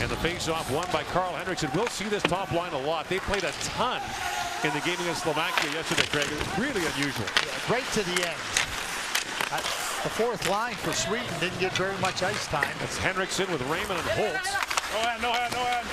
And the face-off won by Carl Henriksen. We'll see this top line a lot. They played a ton in the game against Slovakia yesterday, Craig. It was really unusual. Yeah, right to the end. The fourth line for Sweden didn't get very much ice time. It's Henriksen with Raymond and Holtz. No hand.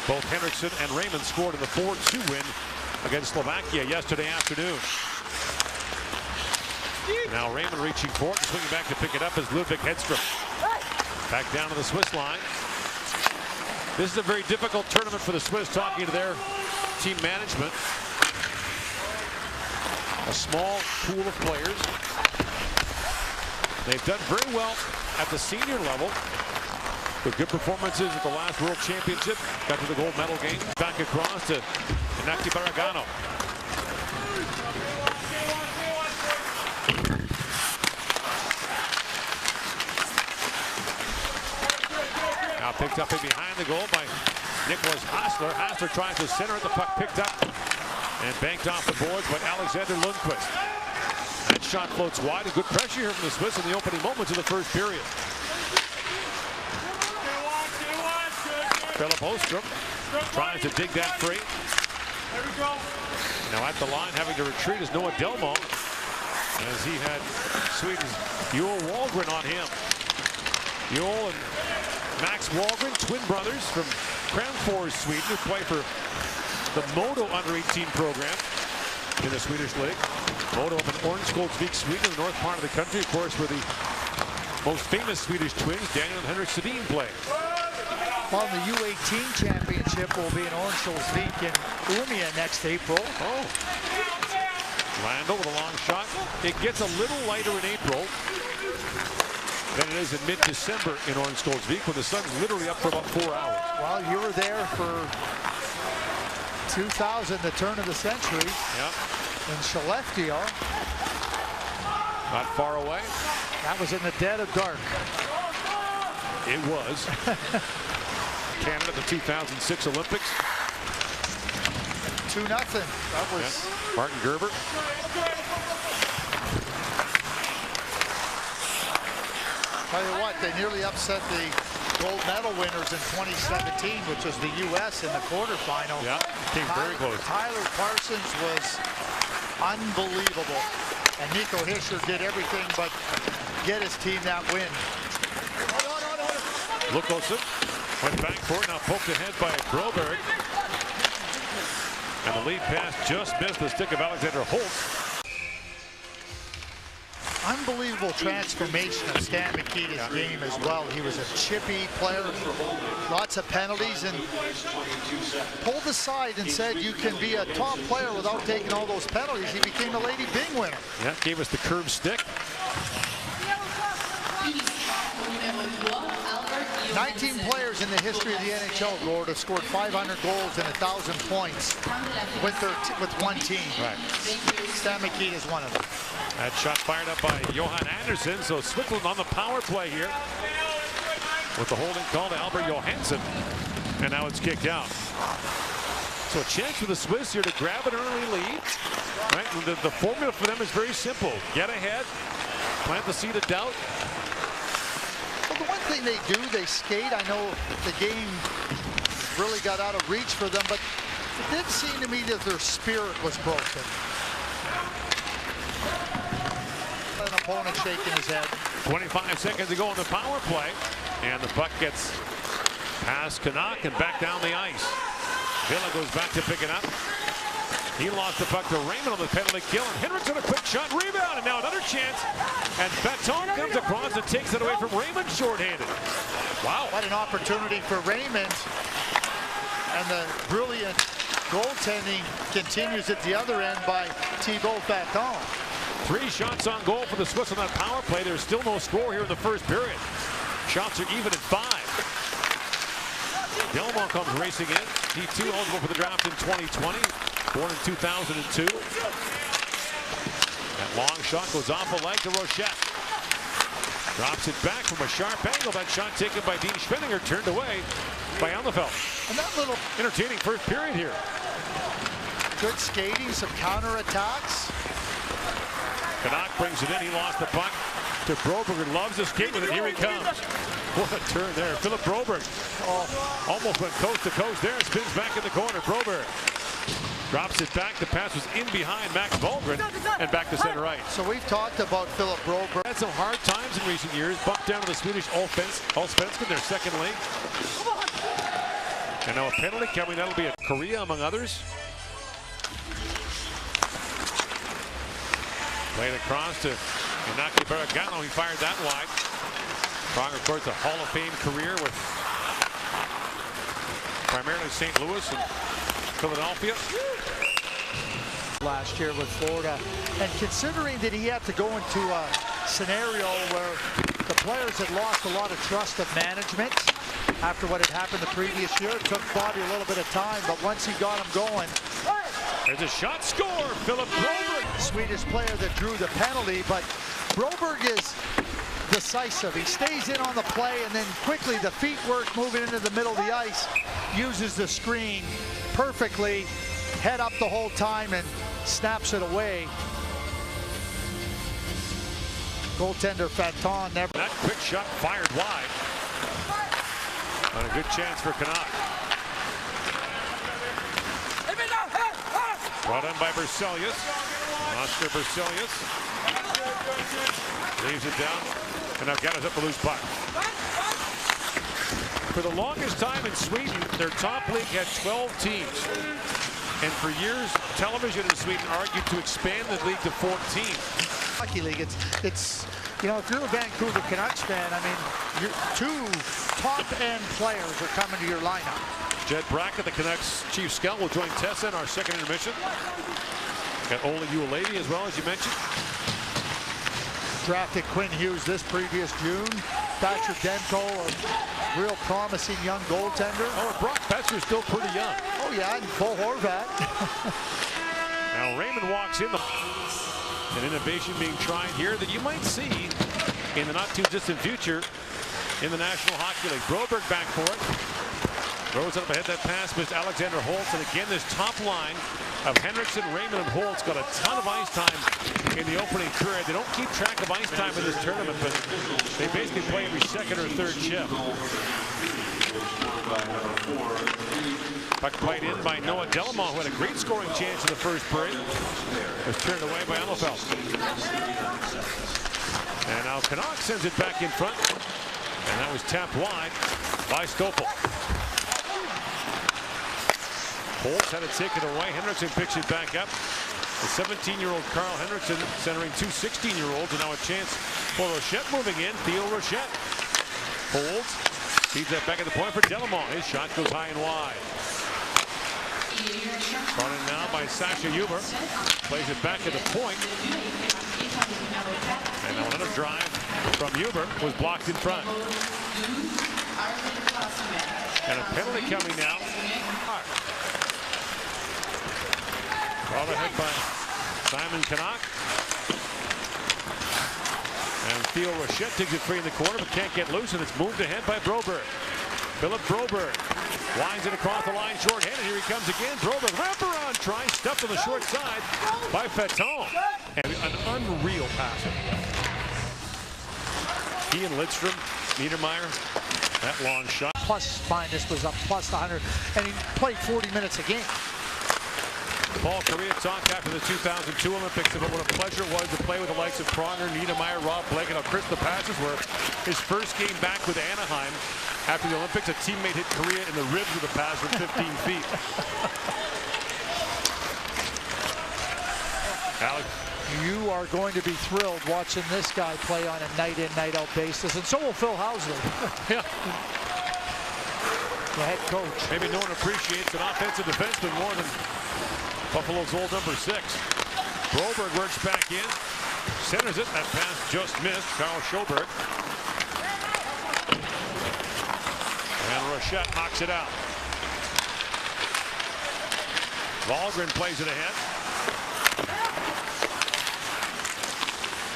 Both Henriksen and Raymond scored in the 4-2 win against Slovakia yesterday afternoon. Now Raymond reaching for it and swinging back to pick it up as Ludwig Hedstrom. Back down to the Swiss line. This is a very difficult tournament for the Swiss, talking to their team management. A small pool of players. They've done very well at the senior level with good performances at the last World Championship. Got to the gold medal game. Back across to Inaki Baragano. Now picked up in behind the goal by Nicholas Hassler. Hassler tries to center it. The puck picked up and banked off the boards by Alexander Lundqvist. That shot floats wide. A good pressure here from the Swiss in the opening moments of the first period. Philip Ostrom tries to dig that free. Now at the line, having to retreat is Noah Delmo, as he had Sweden's Joel Wahlgren on him. Joel and Max Wahlgren, twin brothers from Kramfors, Sweden, who play for the Modo under-18 program in the Swedish league. Modo up in Örnsköldsvik, Sweden, in the north part of the country, of course, where the most famous Swedish twins, Daniel and Henrik Sedin, play. Well, the U18 championship will be in Örnsköldsvik in Umeå next April. Oh. Lando with a long shot. It gets a little lighter in April than it is in mid-December in Örnsköldsvik, when the sun's literally up for about 4 hours. Well, you were there for 2000, the turn of the century. Yep. In Skellefteå. Not far away. That was in the dead of dark. It was. Canada, the 2006 Olympics. 2-0. That was Martin Gerber. Tell you what, they nearly upset the gold medal winners in 2017, which was the U.S. in the quarterfinal. Yeah, came very close. Tyler Parsons was unbelievable, and Nico Hischier did everything but get his team that win. Lukosen went back for it, now poked ahead by Broberg. And the lead pass just missed the stick of Alexander Holtz. Unbelievable transformation of Stan Mikita's game as well. He was a chippy player, lots of penalties, and pulled aside and said you can be a top player without taking all those penalties. He became the Lady Byng winner. Yeah, gave us the curved stick. 19 players in the history of the NHL, Gord, have scored 500 goals and 1,000 points with one team. Right. Stan Mikita is one of them. That shot fired up by Johan Andersson. So Switzerland on the power play here with the holding call to Albert Johansson. And now it's kicked out. So a chance for the Swiss here to grab an early lead. Right? The formula for them is very simple. Get ahead, plant the seed of doubt. Well, the one thing they do, they skate. I know the game really got out of reach for them, but it did seem to me that their spirit was broken. An opponent shaking his head. 25 seconds to go on the power play. And the puck gets past Canuck and back down the ice. Villa goes back to pick it up. He lost the puck to Raymond on the penalty kill. And Henriksen a quick shot, rebound, and now another chance. And Baton comes across and takes it away from Raymond shorthanded. Wow. What an opportunity for Raymond. And the brilliant goaltending continues at the other end by Thibaut Baton. 3 shots on goal for the Swiss on that power play. There's still no score here in the first period. Shots are even at 5. Delmo comes racing in. He too eligible for the draft in 2020. Born in 2002. That long shot goes off a leg to Rochette. Drops it back from a sharp angle. That shot taken by Dean Schwenninger, turned away by Alnefelt. And that little entertaining first period here. Good skating, some counterattacks. Canuck brings it in. He lost the puck. to Broberg. Loves to skate with it. Here he comes. What a turn there. Philip Broberg almost went coast to coast there. Spins back in the corner. Broberg drops it back. The pass was in behind Max Wallgren and back to center right. So we've talked about Philip Broberg. Had some hard times in recent years. Bumped down to the Swedish Allsvenskan, their second league. And now a penalty coming. That'll be at Korea, among others. Played across to Inaki Baragano. He fired that wide. Prong, of course, a Hall of Fame career with primarily St. Louis and Philadelphia. Last year with Florida. And considering that he had to go into a scenario where the players had lost a lot of trust of management after what had happened the previous year, it took Bobby a little bit of time, but once he got him going. There's a shot, score, Philip Broberg. Swedish player that drew the penalty, but Broberg is decisive. He stays in on the play, and then quickly the feet work moving into the middle of the ice, uses the screen perfectly, head up the whole time, and snaps it away. Goaltender Faton never. That quick shot fired wide. And a good chance for Canuck. Brought in by Berselius. Oscar Berselius leaves it down, and now got us up the loose puck. For the longest time in Sweden, their top league had 12 teams. And for years, television in Sweden argued to expand the league to 14. Hockey league, it's you know, if you're a Vancouver Canucks fan, I mean, your two top-end players are coming to your lineup. Jed Brackett, the Canucks chief scout, will join Tessa in our second intermission. Got Ole Uolaivi as well, as you mentioned. Drafted Quinn Hughes this previous June. Thatcher Demko, a real promising young goaltender. Oh, Brock Besser's still pretty young. Oh yeah, and Cole Horvat. Now Raymond walks in. An innovation being tried here that you might see in the not too distant future in the National Hockey League. Broberg back for it. Throws up ahead, that pass missed Alexander Holtz. And again, this top line of Henriksen, Raymond, and Holtz got a ton of ice time in the opening period. They don't keep track of ice time in this tournament, but they basically play every second or third shift. Puck played in by Noah Delamont, who had a great scoring chance in the first period. Was turned away by Ammelfelt. And now Canuck sends it back in front. And that was tapped wide by Stoffel. Holtz had it taken away. Henriksen picks it back up. The 17-year-old Carl Henriksen centering two 16-year-olds. And now a chance for Rochette moving in. Theo Rochette holds. Feeds that back at the point for Delamont. His shot goes high and wide. Brought in now by Sasha Huber. Plays it back at the point. And now another drive from Huber was blocked in front. And a penalty coming now. Brought ahead by Simon Canuck. And Theo Rochette digs it free in the corner, but can't get loose, and it's moved ahead by Broberg. Philip Broberg winds it across the line short-handed. Here he comes again. Broberg wraparound try, stuffed on the short side by Faton. And an unreal passer. He and Lidstrom, Niedermeyer, that long shot. Plus minus was up plus 100, and he played 40 minutes a game. Paul Kariya talked after the 2002 Olympics about what a pleasure it was to play with the likes of Pronger, Niedermeyer, Rob Blake, and how crisp the passes were. His first game back with Anaheim after the Olympics, a teammate hit Kariya in the ribs with a pass from 15 feet. Alex, you are going to be thrilled watching this guy play on a night-in, night-out basis, and so will Phil Housley. Yeah. The head coach. Maybe no one appreciates an offensive defenseman more than Buffalo's old number 6. Broberg works back in, centers it. That pass just missed. Carl Schoberg. And Rochette knocks it out. Wallgren plays it ahead.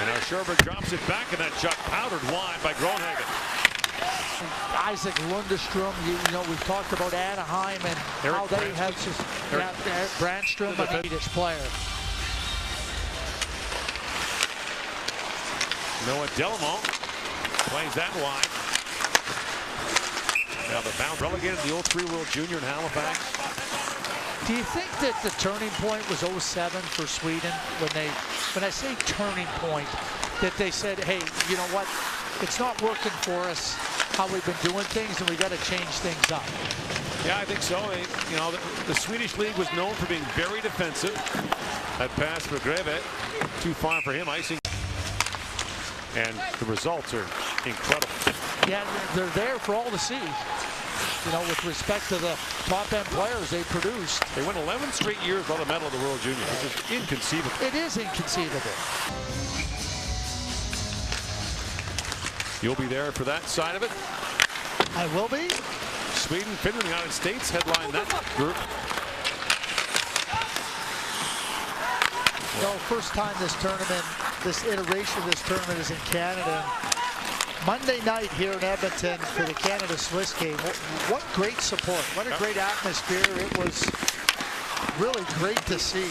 And now Schoberg drops it back, and that shot powdered wide by Gronhagen. Isaac Lundestrom, you know, we've talked about Anaheim and how they have just Brandstrom, a Swedish player. Noah Delamont plays that wide. Now the bounce relegated to the 03 World Junior in Halifax. Do you think that the turning point was 07 for Sweden? When I say turning point, that they said, hey, you know what? It's not working for us how we've been doing things, and we got to change things up. Yeah, I think so. You know, the Swedish league was known for being very defensive. That pass for Greve, too far for him, icing. And the results are incredible. Yeah, they're there for all to see. You know, with respect to the top-end players they produced. They went 11 straight years without a medal at the World Juniors, which is inconceivable. It is inconceivable. You'll be there for that side of it. I will be. Sweden, Finland, United States headline that group. No, first time this tournament, this iteration of this tournament is in Canada. Monday night here in Edmonton for the Canada-Swiss game. What great support. What a great atmosphere. It was really great to see.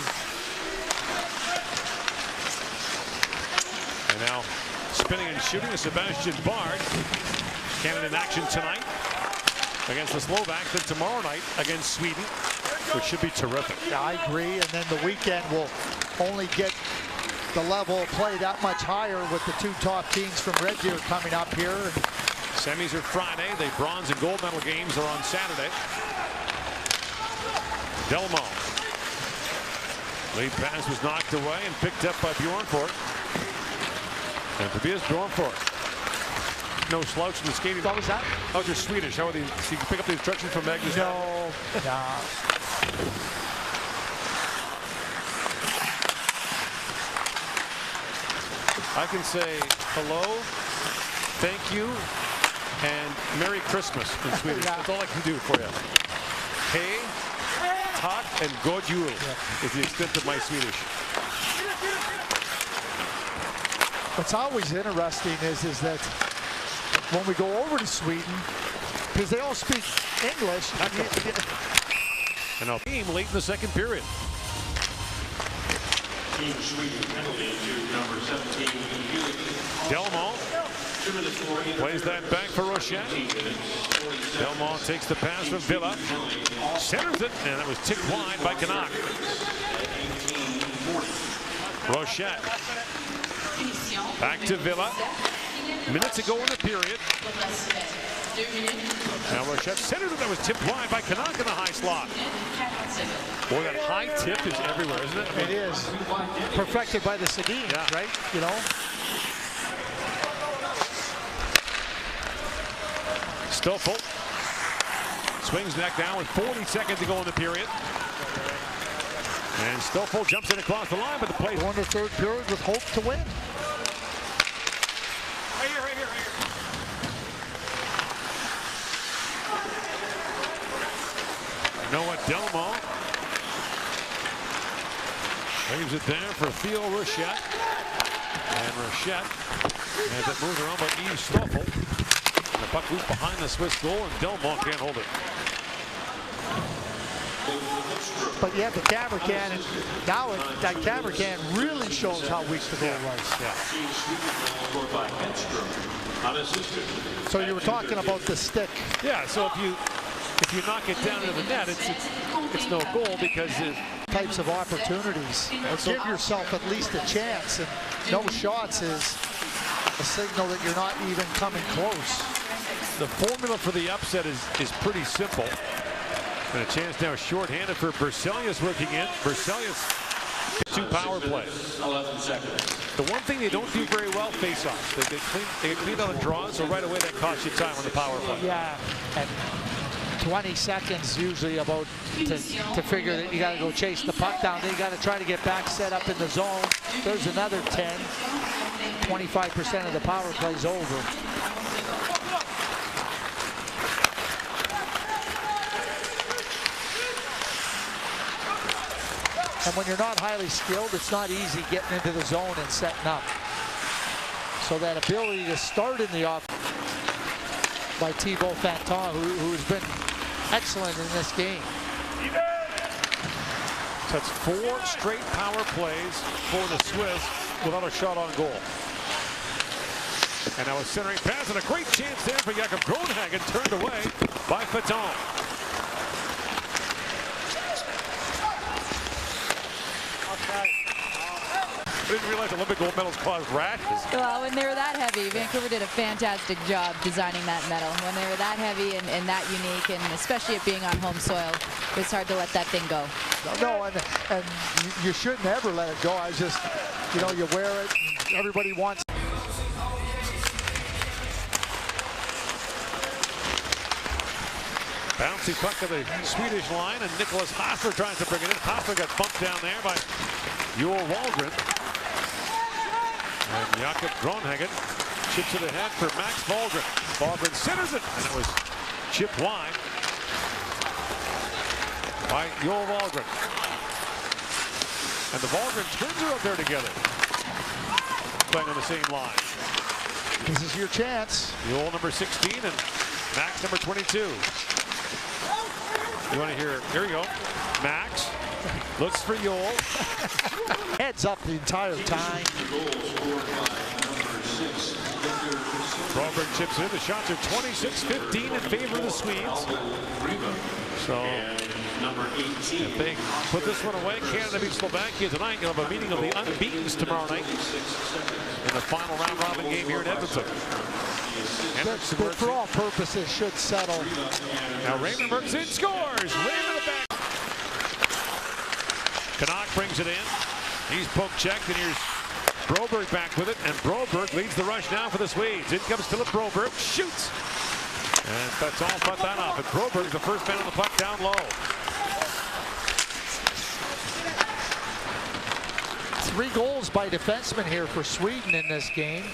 And now spinning and shooting is Sebastian Bard. Canada in action tonight against the Slovaks, and tomorrow night against Sweden, which should be terrific. Yeah, I agree. And then the weekend will only get the level of play that much higher with the two top teams from Red Deer coming up here. Semis are Friday. The bronze and gold medal games are on Saturday. Delmo. Lead pass was knocked away and picked up by Bjornfort. And Tobias Bjornfort. No slouch in the skating. What was that? Oh, they're Swedish. How are they? So you can pick up the instructions from Magnus. No. Nah. I can say hello, thank you, and Merry Christmas in Swedish. Yeah. That's all I can do for you. Hey, tack, and God jul is the extent of my Swedish. What's always interesting is that when we go over to Sweden, because they all speak English. And a team late in the second period. Team Sweden penalty to number 17. Delmo plays that back for Rochette. Delmo takes the pass from Villa, centers it, and that was tipped wide by Canuck. Rochette back to Villa. Minutes ago in the period. Now Rochette centers it, that was tipped wide by Canuck in the high slot. Boy, that high tip is everywhere, isn't it? It is. Perfected by the Sedin, right? You know? Stoffel swings back down with 40 seconds to go in the period. And Stoffel jumps in across the line, but the play. Going to third period with hope to win. Right here, right here, right here. Noah Delmo leaves it there for Theo Rochette. And Rochette has it moved around by Yves Stoffel. And the puck moves behind the Swiss goal, and Delmo can't hold it. But yeah, the camera can, and now that camera can really shows how weak the goal was. Yeah. So you were talking about the stick. Yeah, so if you knock it down into the net, it's no goal because Types of opportunities. Give yourself at least a chance, and no shots is a signal that you're not even coming close. the formula for the upset is pretty simple. And a chance now shorthanded for Berselius working in. Berselius, 2 power plays. 11 seconds. The one thing they don't do very well, face-offs. They get cleaned on the draws, so right away that costs you time on the power play. Yeah, and 20 seconds usually about to figure that you got to go chase the puck down. Then you got to try to get back set up in the zone. There's another 10. 25% of the power play's over. And when you're not highly skilled, it's not easy getting into the zone and setting up. So that ability to start in the offense by Thibault Fanton, who's been excellent in this game. So that's 4 straight power plays for the Swiss without a shot on goal. And now a centering pass and a great chance there for Jakob Groenhagen, turned away by Fatton. I didn't realize Olympic gold medals cause rashes. Well, when they were that heavy, Vancouver did a fantastic job designing that medal. When they were that heavy and that unique, and especially it being on home soil, it's hard to let that thing go. No, and you shouldn't ever let it go. I just, you know, you wear it, and everybody wants. Bouncy puck to the Swedish line, and Nicholas Hoffer tries to bring it in. Hoffer got bumped down there by Joel Wallgren. And Jakob Groenhagen chips it ahead for Max Wallgren. Wallgren centers it, and it was chipped wide by Joel Wallgren. And the Wallgren twins are up there together, playing on the same line. This is your chance. Joel number 16 and Max number 22. You want to hear, here we go. Max looks for Joel. Heads up the entire time. Broberg chips in. The shots are 26-15 in favor of the Swedes. So if they put this one away, Canada beats Slovakia tonight. You'll have a meeting of the unbeatens tomorrow night in the final round-robin game here in Edmonton. But for all purposes, should settle. Now Raymond works in, scores! Raymond the back. Canuck brings it in. He's poke checked, and here's Broberg back with it, and Broberg leads the rush now for the Swedes. In comes Philip Broberg, shoots! And that's all but that off. And Broberg, the first man on the puck down low. 3 goals by defensemen here for Sweden in this game.